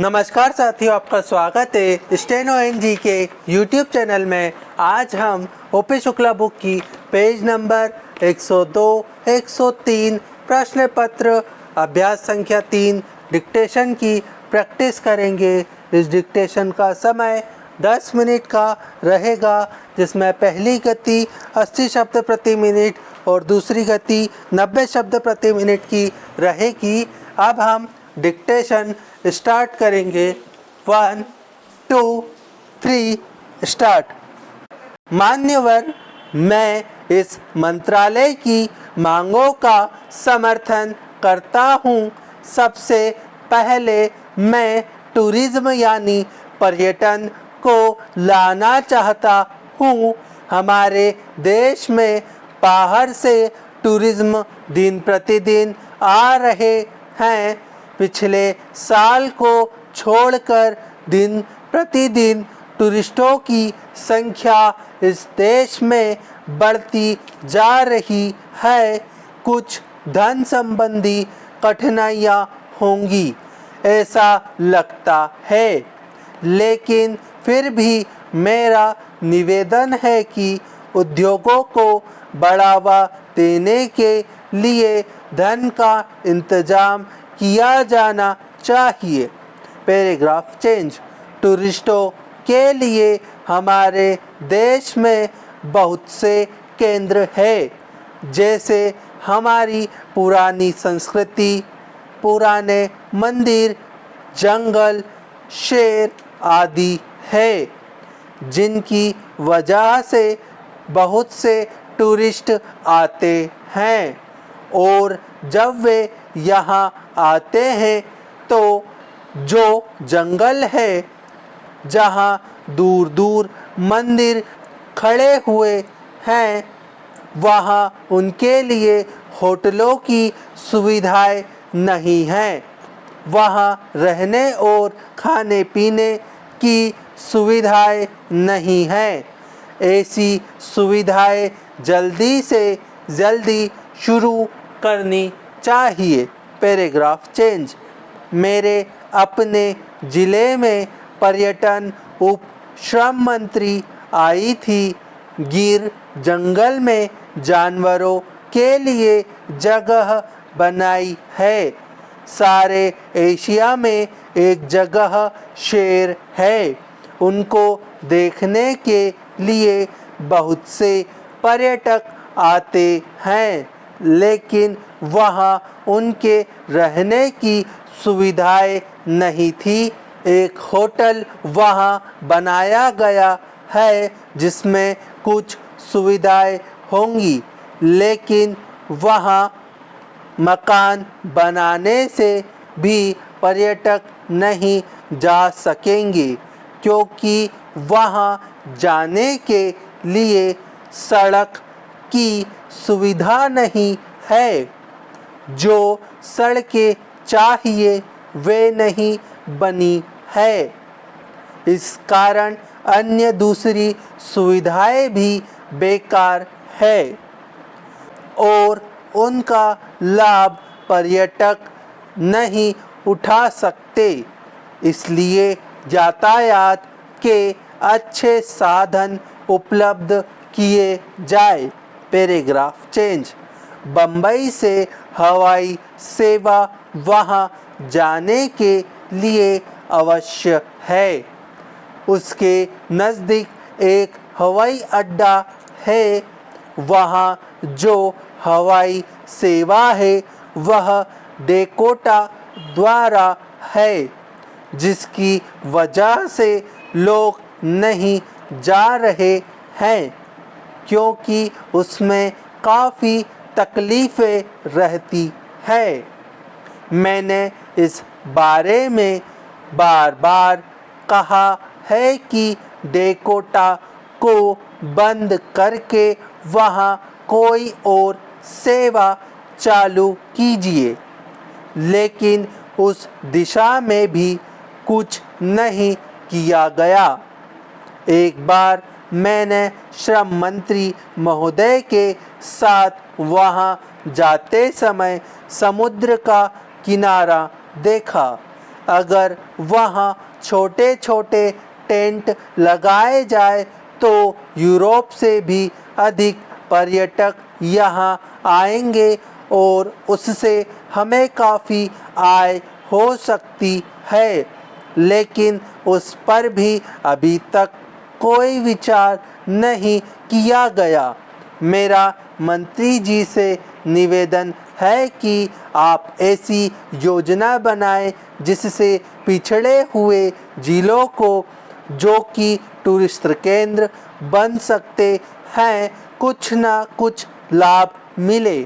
नमस्कार साथियों, आपका स्वागत है स्टेनो एनजी के यूट्यूब चैनल में। आज हम ओपी शुक्ला बुक की पेज नंबर 102, 103 प्रश्न पत्र अभ्यास संख्या 3 डिक्टेशन की प्रैक्टिस करेंगे। इस डिक्टेशन का समय 10 मिनट का रहेगा, जिसमें पहली गति 80 शब्द प्रति मिनट और दूसरी गति 90 शब्द प्रति मिनट की रहेगी। अब हम डिक्टेशन स्टार्ट करेंगे। 1, 2, 3 स्टार्ट। मान्यवर, मैं इस मंत्रालय की मांगों का समर्थन करता हूँ। सबसे पहले मैं टूरिज्म यानी पर्यटन को लाना चाहता हूँ। हमारे देश में बाहर से टूरिज्म दिन प्रतिदिन आ रहे हैं। पिछले साल को छोड़कर दिन प्रतिदिन टूरिस्टों की संख्या इस देश में बढ़ती जा रही है। कुछ धन संबंधी कठिनाइयाँ होंगी, ऐसा लगता है, लेकिन फिर भी मेरा निवेदन है कि उद्योगों को बढ़ावा देने के लिए धन का इंतजाम किया जाना चाहिए। Paragraph change. टूरिस्टों के लिए हमारे देश में बहुत से केंद्र हैं, जैसे हमारी पुरानी संस्कृति, पुराने मंदिर, जंगल, शेर आदि है, जिनकी वजह से बहुत से टूरिस्ट आते हैं। और जब वे यहाँ आते हैं तो जो जंगल है, जहाँ दूर दूर मंदिर खड़े हुए हैं, वहाँ उनके लिए होटलों की सुविधाएं नहीं हैं। वहाँ रहने और खाने पीने की सुविधाएं नहीं हैं। ऐसी सुविधाएं जल्दी से जल्दी शुरू करनी चाहिए। Paragraph change. मेरे अपने ज़िले में पर्यटन उप श्रम मंत्री आई थी। गिर जंगल में जानवरों के लिए जगह बनाई है। सारे एशिया में एक जगह शेर है। उनको देखने के लिए बहुत से पर्यटक आते हैं, लेकिन वहाँ उनके रहने की सुविधाएं नहीं थी। एक होटल वहाँ बनाया गया है, जिसमें कुछ सुविधाएं होंगी, लेकिन वहाँ मकान बनाने से भी पर्यटक नहीं जा सकेंगे, क्योंकि वहाँ जाने के लिए सड़क की सुविधा नहीं है। जो सड़कें चाहिए वे नहीं बनी है। इस कारण अन्य दूसरी सुविधाएं भी बेकार है और उनका लाभ पर्यटक नहीं उठा सकते। इसलिए यातायात के अच्छे साधन उपलब्ध किए जाए। Paragraph change. बम्बई से हवाई सेवा वहाँ जाने के लिए अवश्य है। उसके नज़दीक एक हवाई अड्डा है। वहाँ जो हवाई सेवा है वह डेकोटा द्वारा है, जिसकी वजह से लोग नहीं जा रहे हैं, क्योंकि उसमें काफ़ी तकलीफ़ें रहती है। मैंने इस बारे में बार बार कहा है कि डेकोटा को बंद करके वहाँ कोई और सेवा चालू कीजिए, लेकिन उस दिशा में भी कुछ नहीं किया गया। एक बार मैंने श्रम मंत्री महोदय के साथ वहाँ जाते समय समुद्र का किनारा देखा। अगर वहाँ छोटे छोटे टेंट लगाए जाए तो यूरोप से भी अधिक पर्यटक यहाँ आएंगे और उससे हमें काफ़ी आय हो सकती है, लेकिन उस पर भी अभी तक कोई विचार नहीं किया गया। मेरा मंत्री जी से निवेदन है कि आप ऐसी योजना बनाएं जिससे पिछड़े हुए जिलों को, जो कि टूरिस्ट केंद्र बन सकते हैं, कुछ ना कुछ लाभ मिले।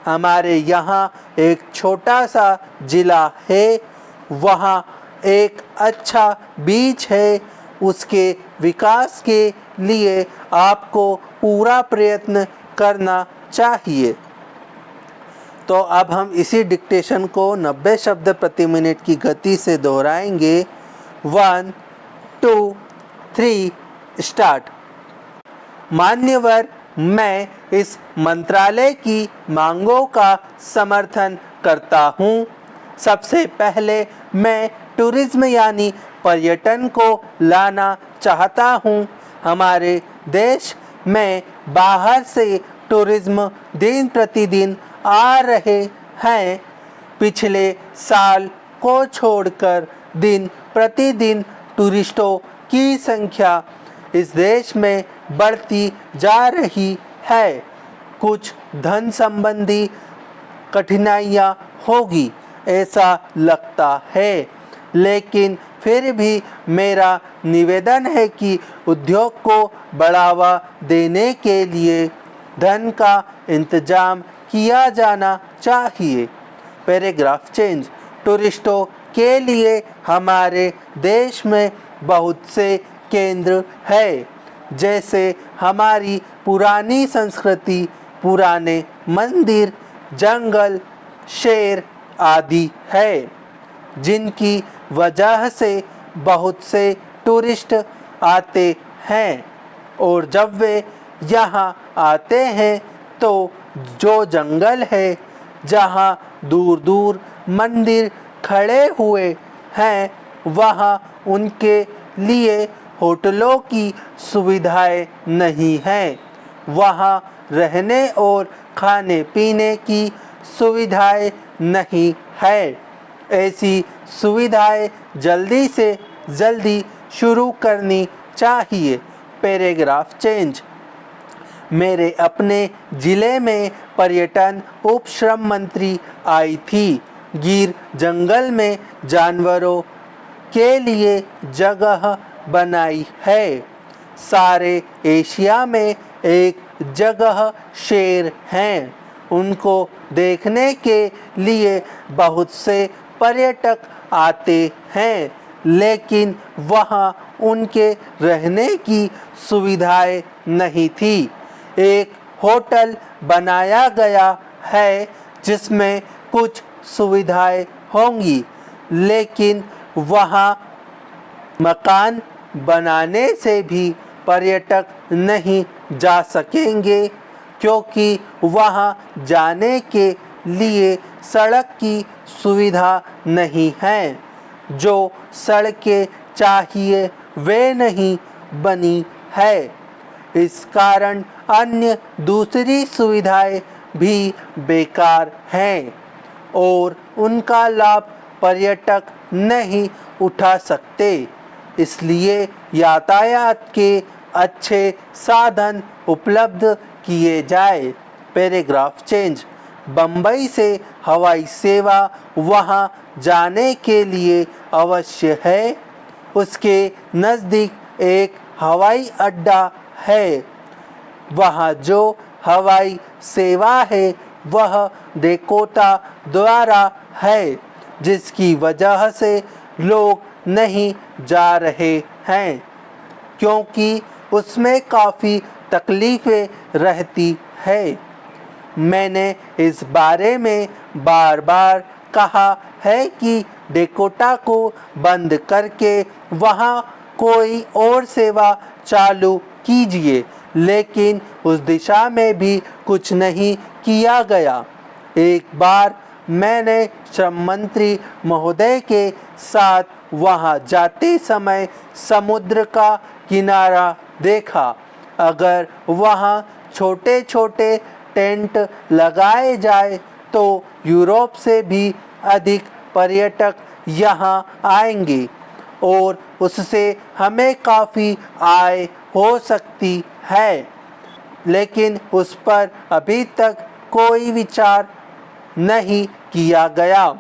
हमारे यहाँ एक छोटा सा ज़िला है, वहाँ एक अच्छा बीच है, उसके विकास के लिए आपको पूरा प्रयत्न करना चाहिए। तो अब हम इसी डिक्टेशन को 90 शब्द प्रति मिनट की गति से दोहराएंगे। 1 2 3 स्टार्ट। मान्यवर, मैं इस मंत्रालय की मांगों का समर्थन करता हूँ। सबसे पहले मैं टूरिज्म यानी पर्यटन को लाना चाहता हूँ। हमारे देश में बाहर से टूरिज्म दिन प्रतिदिन आ रहे हैं। पिछले साल को छोड़कर दिन प्रतिदिन टूरिस्टों की संख्या इस देश में बढ़ती जा रही है। कुछ धन संबंधी कठिनाइयाँ होगी ऐसा लगता है, लेकिन फिर भी मेरा निवेदन है कि उद्योग को बढ़ावा देने के लिए धन का इंतजाम किया जाना चाहिए। Paragraph change. टूरिस्टों के लिए हमारे देश में बहुत से केंद्र है, जैसे हमारी पुरानी संस्कृति, पुराने मंदिर, जंगल, शेर आदि है, जिनकी वजह से बहुत से टूरिस्ट आते हैं। और जब वे यहाँ आते हैं तो जो जंगल है, जहाँ दूर दूर मंदिर खड़े हुए हैं, वहाँ उनके लिए होटलों की सुविधाएं नहीं हैं। वहाँ रहने और खाने पीने की सुविधाएं नहीं है। ऐसी सुविधाएं जल्दी से जल्दी शुरू करनी चाहिए। Paragraph change. मेरे अपने ज़िले में पर्यटन उप श्रम मंत्री आई थी। गिर जंगल में जानवरों के लिए जगह बनाई है। सारे एशिया में एक जगह शेर हैं। उनको देखने के लिए बहुत से पर्यटक आते हैं, लेकिन वहाँ उनके रहने की सुविधाएं नहीं थी। एक होटल बनाया गया है जिसमें कुछ सुविधाएं होंगी, लेकिन वहाँ मकान बनाने से भी पर्यटक नहीं जा सकेंगे, क्योंकि वहाँ जाने के लिए सड़क की सुविधा नहीं है। जो सड़कें चाहिए वे नहीं बनी है। इस कारण अन्य दूसरी सुविधाएं भी बेकार हैं और उनका लाभ पर्यटक नहीं उठा सकते। इसलिए यातायात के अच्छे साधन उपलब्ध किए जाए। Paragraph change. बम्बई से हवाई सेवा वहां जाने के लिए अवश्य है। उसके नज़दीक एक हवाई अड्डा है। वहाँ जो हवाई सेवा है वह डेकोटा द्वारा है, जिसकी वजह से लोग नहीं जा रहे हैं, क्योंकि उसमें काफ़ी तकलीफ़ें रहती है। मैंने इस बारे में बार बार कहा है कि डेकोटा को बंद करके वहाँ कोई और सेवा चालू कीजिए, लेकिन उस दिशा में भी कुछ नहीं किया गया। एक बार मैंने श्रम मंत्री महोदय के साथ वहां जाते समय समुद्र का किनारा देखा। अगर वहां छोटे छोटे टेंट लगाए जाए तो यूरोप से भी अधिक पर्यटक यहाँ आएंगे और उससे हमें काफ़ी आय हो सकती है, लेकिन उस पर अभी तक कोई विचार नहीं किया गया।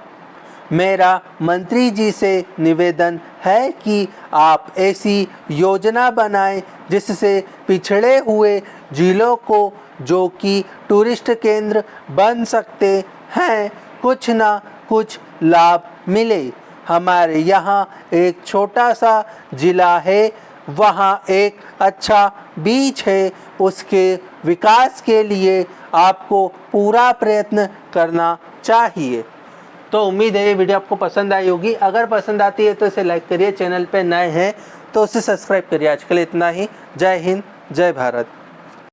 मेरा मंत्री जी से निवेदन है कि आप ऐसी योजना बनाएं जिससे पिछड़े हुए जिलों को, जो कि टूरिस्ट केंद्र बन सकते हैं, कुछ ना कुछ लाभ मिले। हमारे यहाँ एक छोटा सा ज़िला है, वहाँ एक अच्छा बीच है, उसके विकास के लिए आपको पूरा प्रयत्न करना चाहिए। तो उम्मीद है ये वीडियो आपको पसंद आई होगी। अगर पसंद आती है तो इसे लाइक करिए, चैनल पे नए हैं तो उसे सब्सक्राइब करिए। आज के लिए इतना ही। जय हिंद, जय भारत।